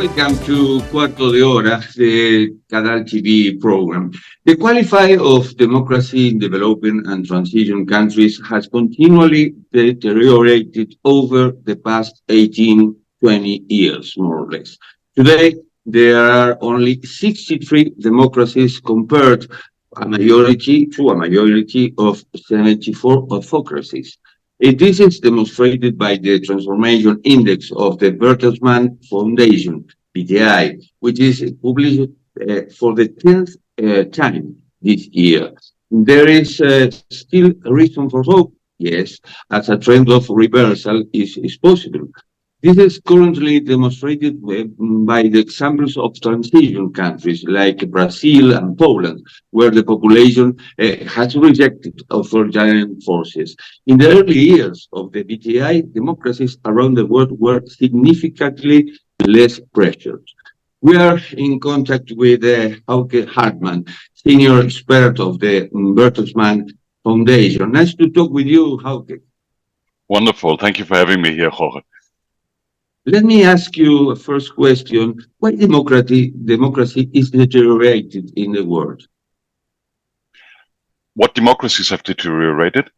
Welcome to Cuarto de Hora, the Canal TV program. The quality of democracy in developing and transition countries has continually deteriorated over the past 18, 20 years, more or less. Today, there are only 63 democracies compared to a majority of 74 autocracies. This is demonstrated by the transformation index of the Bertelsmann Foundation, BTI, which is published for the 10th time this year. There is still a reason for hope, yes, as a trend of reversal is possible. This is currently demonstrated by the examples of transition countries like Brazil and Poland, where the population has rejected authoritarian forces. In the early years of the BTI, democracies around the world were significantly less pressured. We are in contact with Hauke Hartmann, senior expert of the Bertelsmann Foundation. Nice to talk with you, Hauke. Wonderful. Thank you for having me here, Jorge. Let me ask you a first question. Why democracy is deteriorated in the world? What democracies have deteriorated?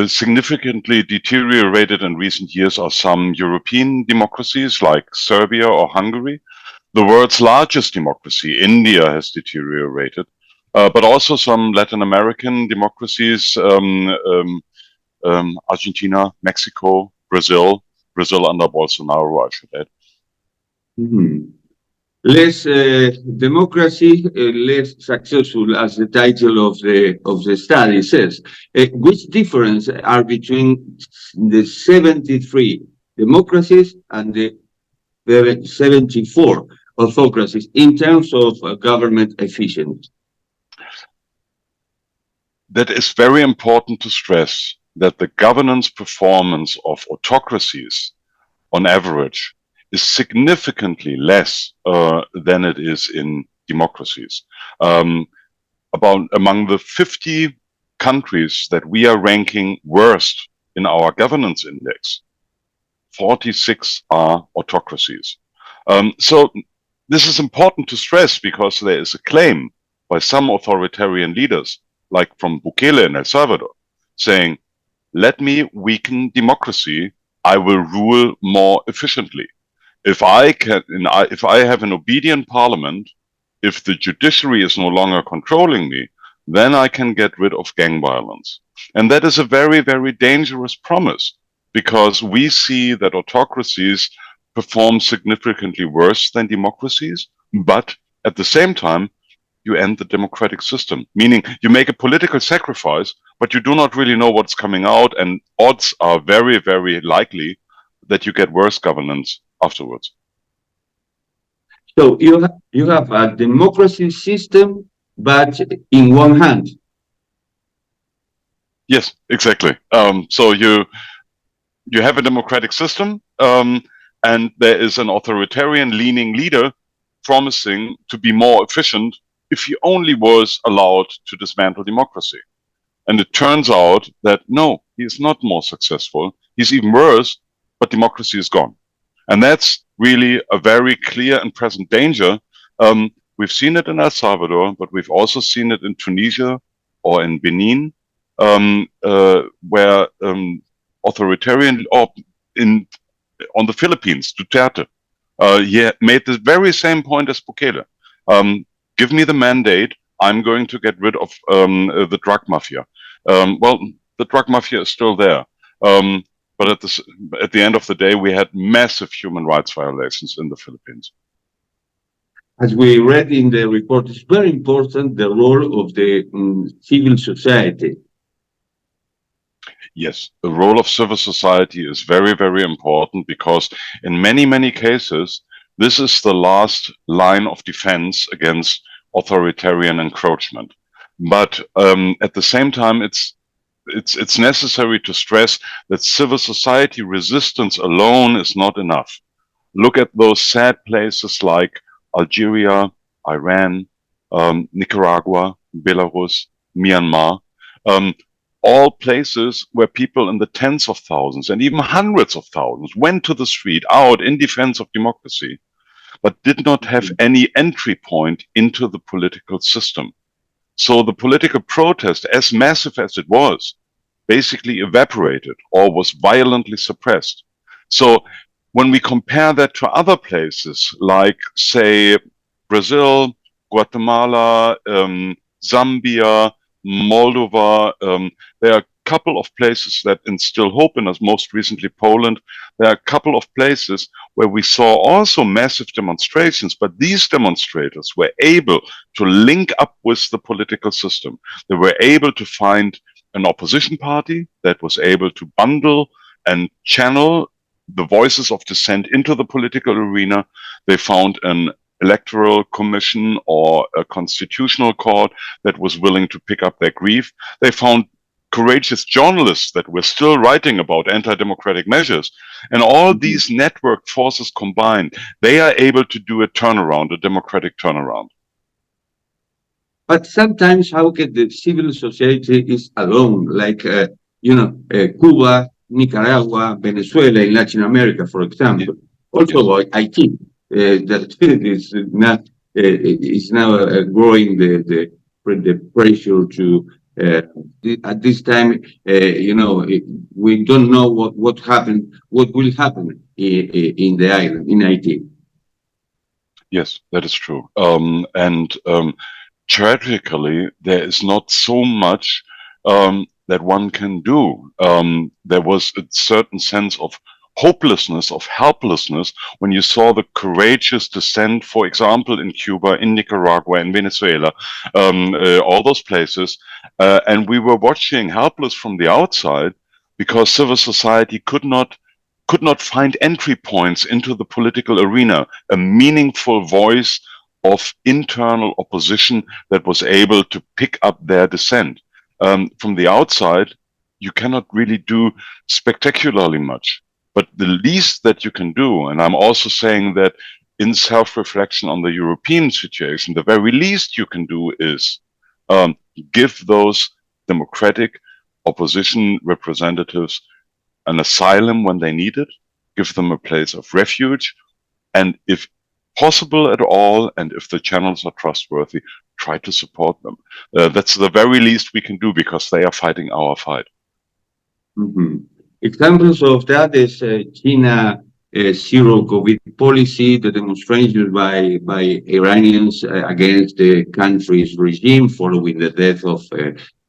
Significantly deteriorated in recent years are some European democracies like Serbia or Hungary. The world's largest democracy, India, has deteriorated, but also some Latin American democracies, Argentina, Mexico, Brazil under Bolsonaro, I should add. Less democracy, less successful, as the title of the study says. Which difference are between the 73 democracies and the 74 autocracies in terms of government efficiency? That is very important to stress, that the governance performance of autocracies, on average, is significantly less than it is in democracies. Among the 50 countries that we are ranking worst in our governance index, 46 are autocracies. So this is important to stress because there is a claim by some authoritarian leaders, like from Bukele in El Salvador, saying, let me weaken democracy, I will rule more efficiently. If I have an obedient parliament, if the judiciary is no longer controlling me, then I can get rid of gang violence. And that is a very, very dangerous promise, because we see that autocracies perform significantly worse than democracies, but at the same time, you end the democratic system, meaning you make a political sacrifice, but you do not really know what's coming out, and odds are very, very likely that you get worse governance afterwards. So you have a democracy system, but in one hand. Yes, exactly. So you have a democratic system, and there is an authoritarian-leaning leader promising to be more efficient if he only was allowed to dismantle democracy. And it turns out that no, he is not more successful. He's even worse, but democracy is gone. And that's really a very clear and present danger. We've seen it in El Salvador, but we've also seen it in Tunisia or in Benin, where authoritarian, or on the Philippines, Duterte, he made the very same point as Bukele. Give me the mandate, I'm going to get rid of the drug mafia. Well, the drug mafia is still there. But at the end of the day, we had massive human rights violations in the Philippines. As we read in the report, it's very important the role of the civil society. Yes, the role of civil society is very, very important, because in many, many cases, this is the last line of defense against authoritarian encroachment. But at the same time, it's necessary to stress that civil society resistance alone is not enough. Look at those sad places like Algeria, Iran, Nicaragua, Belarus, Myanmar. all places where people in the tens of thousands and even hundreds of thousands went to the street out in defense of democracy, but did not have any entry point into the political system. So the political protest, as massive as it was, basically evaporated or was violently suppressed. So when we compare that to other places, like, say, Brazil, Guatemala, Zambia, Moldova, there are a couple of places that instill hope in us, most recently Poland. There are a couple of places where we saw also massive demonstrations, but these demonstrators were able to link up with the political system. They were able to find an opposition party that was able to bundle and channel the voices of dissent into the political arena. They found an electoral commission or a constitutional court that was willing to pick up their grief. They found courageous journalists that were still writing about anti-democratic measures. And all these network forces combined, they are able to do a turnaround, a democratic turnaround. But sometimes, how can the civil society is alone, like, Cuba, Nicaragua, Venezuela in Latin America, for example. Also, I think that is now growing the pressure to, at this time, we don't know what will happen in the island, in Haiti. Yes, that is true. Tragically, there is not so much that one can do. There was a certain sense of hopelessness, of helplessness, when you saw the courageous dissent, for example, in Cuba, in Nicaragua, in Venezuela, all those places. And we were watching helpless from the outside because civil society could not find entry points into the political arena, a meaningful voice of internal opposition that was able to pick up their dissent. From the outside, you cannot really do spectacularly much. But the least that you can do, and I'm also saying that in self-reflection on the European situation, the very least you can do is give those democratic opposition representatives an asylum when they need it, give them a place of refuge, and if possible at all, and if the channels are trustworthy, try to support them. That's the very least we can do because they are fighting our fight. Mm-hmm. Examples of that is China zero COVID policy, the demonstrations by Iranians against the country's regime following the death of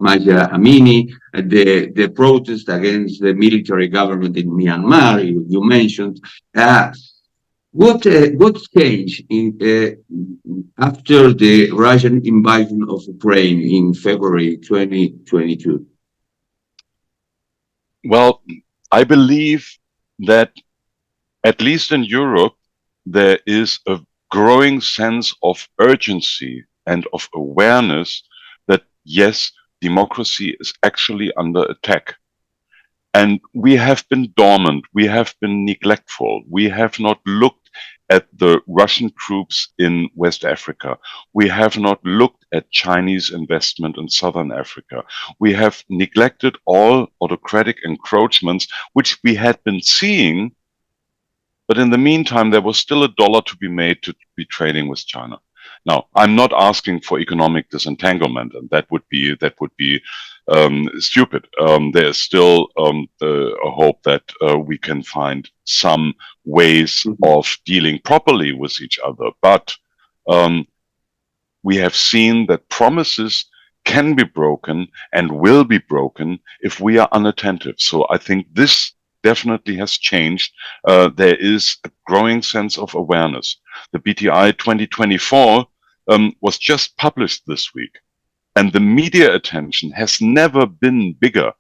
Mahsa Amini, the protest against the military government in Myanmar, you mentioned. What changed after the Russian invasion of Ukraine in February 2022? Well, I believe that at least in Europe, there is a growing sense of urgency and of awareness that, yes, democracy is actually under attack. And we have been dormant, we have been neglectful, we have not looked at the Russian troops in West Africa. We have not looked at Chinese investment in Southern Africa. We have neglected all autocratic encroachments, which we had been seeing. But in the meantime, there was still a dollar to be made to be trading with China. Now, I'm not asking for economic disentanglement, and that would be stupid. There is still a hope that we can find some ways of dealing properly with each other. But we have seen that promises can be broken and will be broken if we are unattentive. So I think this definitely has changed. There is a growing sense of awareness. The BTI 2024 was just published this week, and the media attention has never been bigger.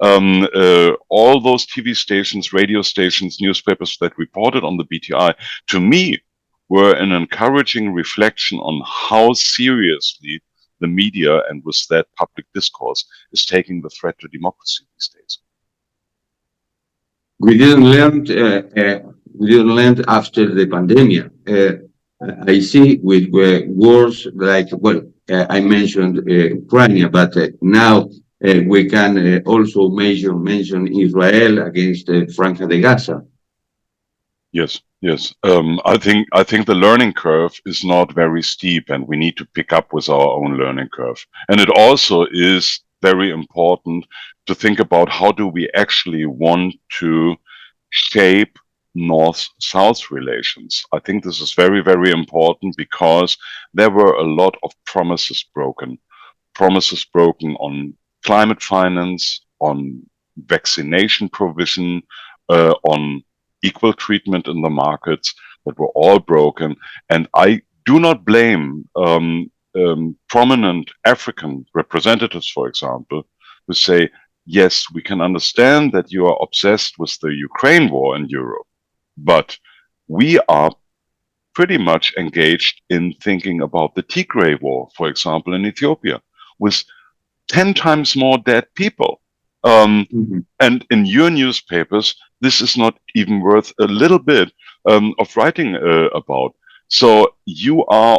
All those TV stations, radio stations, newspapers that reported on the BTI, to me, were an encouraging reflection on how seriously the media, and with that public discourse, is taking the threat to democracy these days. We didn't learn after the pandemic. I see with wars like, I mentioned Ucrania, but now We can also mention Israel against Franja de Gaza. Yes, yes. I think the learning curve is not very steep, and we need to pick up with our own learning curve. And it also is very important to think about how do we actually want to shape North-South relations. I think this is very, very important because there were a lot of promises broken on climate finance, on vaccination provision, on equal treatment in the markets that were all broken. And I do not blame prominent African representatives, for example, who say, yes, we can understand that you are obsessed with the Ukraine war in Europe, but we are pretty much engaged in thinking about the Tigray war, for example, in Ethiopia, with 10 times more dead people. And in your newspapers, this is not even worth a little bit of writing about. So you are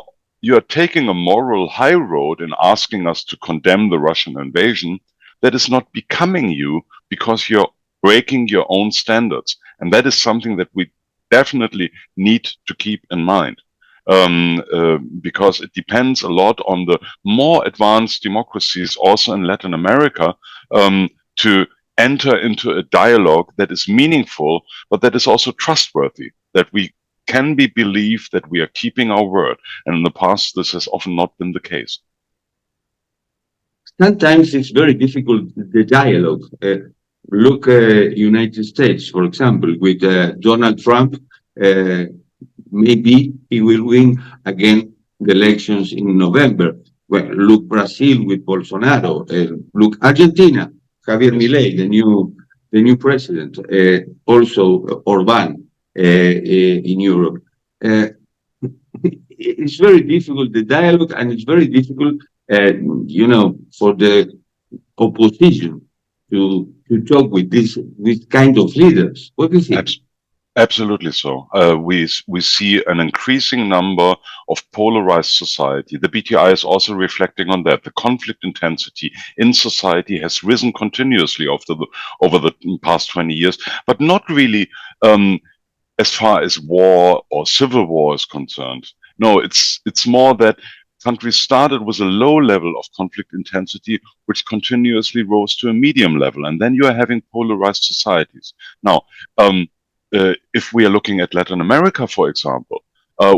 taking a moral high road in asking us to condemn the Russian invasion that is not becoming you because you're breaking your own standards. And that is something that we definitely need to keep in mind. Because it depends a lot on the more advanced democracies also in Latin America to enter into a dialogue that is meaningful, but that is also trustworthy, that we can be believed that we are keeping our word. And in the past, this has often not been the case. Sometimes it's very difficult, the dialogue. Look, United States, for example, with Donald Trump, maybe he will win again the elections in November. Well, look, Brazil with Bolsonaro. Look, Argentina, Javier Milei, the new president. Also, Orban in Europe. It's very difficult, the dialogue, and it's very difficult, for the opposition to talk with this kind of leaders. What do you think? Absolutely so. We see an increasing number of polarized society. The BTI is also reflecting on that. The conflict intensity in society has risen continuously over the past 20 years, but not really as far as war or civil war is concerned. No, it's more that countries started with a low level of conflict intensity, which continuously rose to a medium level, and then you are having polarized societies. Now, if we are looking at Latin America, for example,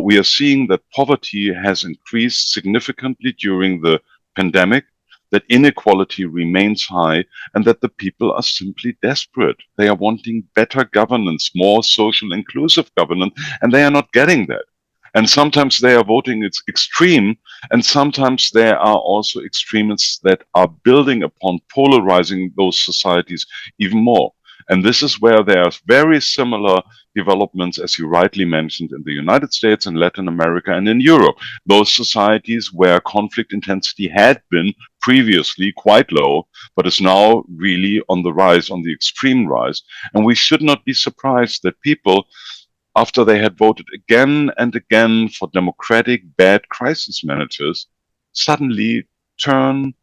we are seeing that poverty has increased significantly during the pandemic, that inequality remains high, and that the people are simply desperate. They are wanting better governance, more social inclusive governance, and they are not getting that. And sometimes they are voting it's extreme, and sometimes there are also extremists that are building upon polarizing those societies even more. And this is where there are very similar developments, as you rightly mentioned, in the United States and Latin America and in Europe. Those societies where conflict intensity had been previously quite low, but is now really on the rise, on the extreme rise. And we should not be surprised that people, after they had voted again and again for democratic bad crisis managers, suddenly turn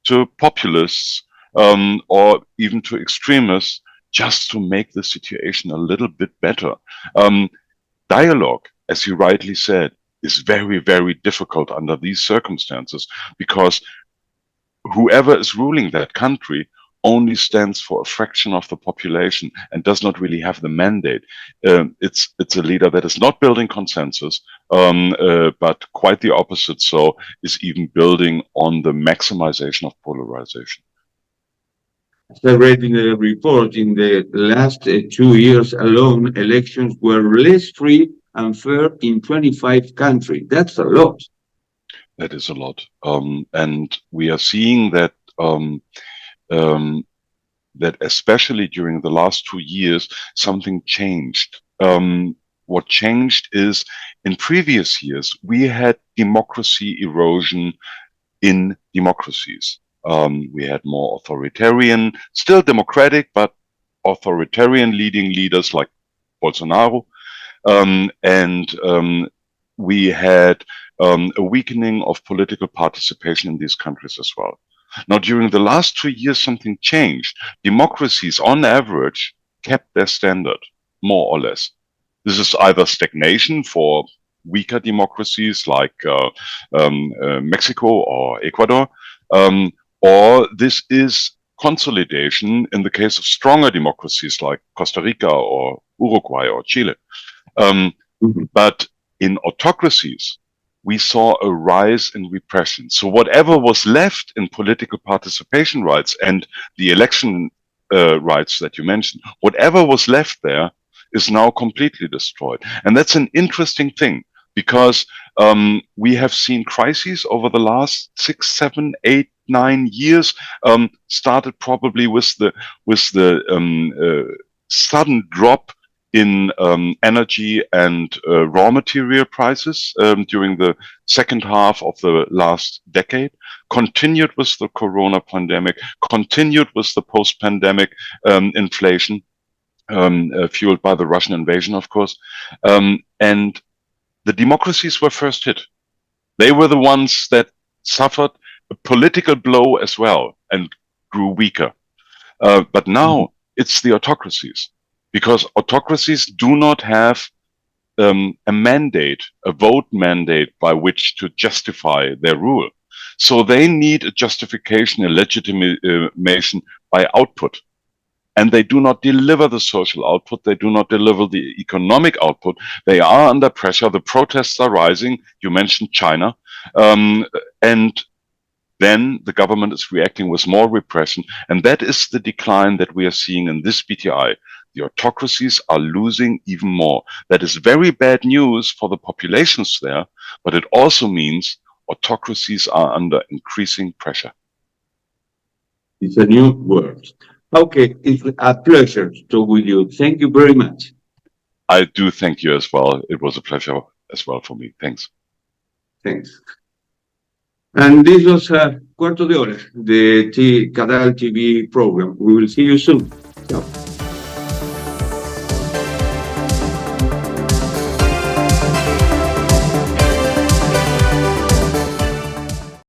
to populists or even to extremists just to make the situation a little bit better. Dialogue, as you rightly said, is very, very difficult under these circumstances because whoever is ruling that country only stands for a fraction of the population and does not really have the mandate. It's a leader that is not building consensus, but quite the opposite. So is even building on the maximization of polarization. I read in a report in the last 2 years alone, elections were less free and fair in 25 countries. That's a lot. That is a lot. And we are seeing that that especially during the last 2 years, something changed. What changed is in previous years, we had democracy erosion in democracies. We had more authoritarian, still democratic, but authoritarian leading leaders like Bolsonaro. We had a weakening of political participation in these countries as well. Now, during the last 2 years, something changed. Democracies, on average, kept their standard, more or less. This is either stagnation for weaker democracies like Mexico or Ecuador, or this is consolidation in the case of stronger democracies like Costa Rica or Uruguay or Chile. But in autocracies, we saw a rise in repression. So whatever was left in political participation rights and the election rights that you mentioned, whatever was left there is now completely destroyed. And that's an interesting thing, because we have seen crises over the last 6, 7, 8, 9 years, started probably with the sudden drop in energy and raw material prices during the second half of the last decade, continued with the corona pandemic, continued with the post-pandemic inflation, fueled by the Russian invasion, of course. And the democracies were first hit. They were the ones that suffered a political blow as well and grew weaker. But now it's the autocracies, because autocracies do not have a mandate, a vote mandate by which to justify their rule. So they need a justification, a legitimation by output. And they do not deliver the social output. They do not deliver the economic output. They are under pressure. The protests are rising. You mentioned China. And then the government is reacting with more repression. And that is the decline that we are seeing in this BTI. The autocracies are losing even more. That is very bad news for the populations there, but it also means autocracies are under increasing pressure. It's a new word. Okay, it's a pleasure to talk with you. Thank you very much. I do thank you as well. It was a pleasure as well for me. Thanks. Thanks. And this was Cuarto de Hora, the Canal TV program. We will see you soon. Ciao.